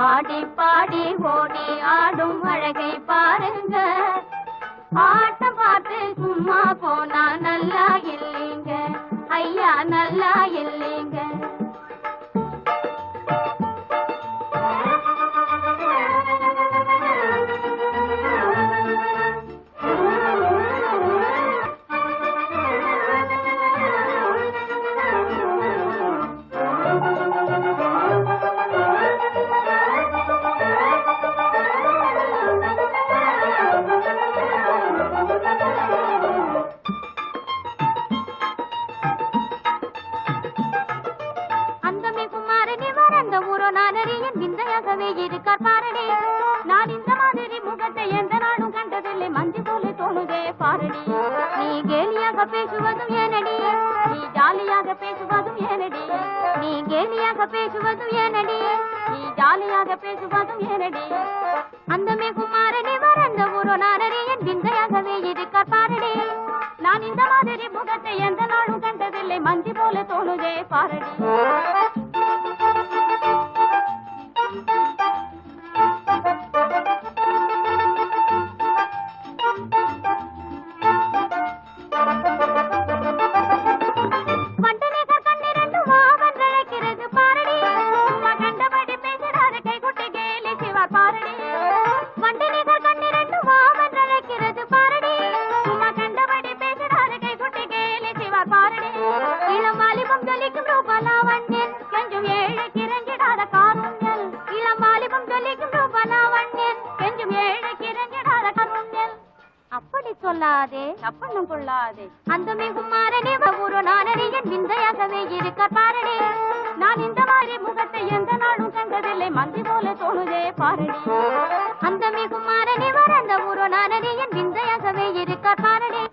ஆடி பாடி ஓடி ஆடும் அழகை பாருங்க. ஆட்டம் பார்த்து சும்மா போனா நல்லா இல்லைங்க, ஐயா நல்லா இல்லைங்க. விந்தையாகவே இருக்கார் பாரடி. நான் இந்த மாதிரி முகத்தை எந்த நாடும் கண்டதில்லை, மஞ்சு போல தோணுதே பாரடி. நீ கேலியாக பேசுவதும் ஏனடி, நீ ஜாலியாக பேசுவதும் ஏனடி. நீ கேலியாக பேசுவதும் ஏனடி, நீ ஜாலியாக பேசுவதும் ஏனடி. அந்த குமாரனே வறந்த ஊரோ நானடி, என் விந்தையாகவே இருக்கார் பாரடி. நான் இந்த மாதிரி முகத்தை எந்த நாடும் கண்டதில்லை, மஞ்சு போல தோணுதே பாரடி. அப்படி சொல்லாதே, அப்பண்ணும் கொள்ளாதே. அந்த குமாரனே ஊரோ நானடி, என் விந்தையாகவே இருக்கார் பாரடி. நான் இந்த மாதிரி முகத்தை எந்த நாடும் கண்டதில்லை, மந்தி போல தோணுதே பாரடி. அந்த குமாரனே வறந்த ஊரோ நானடி, என் விந்தையாகவே இருக்கார் பாரடி.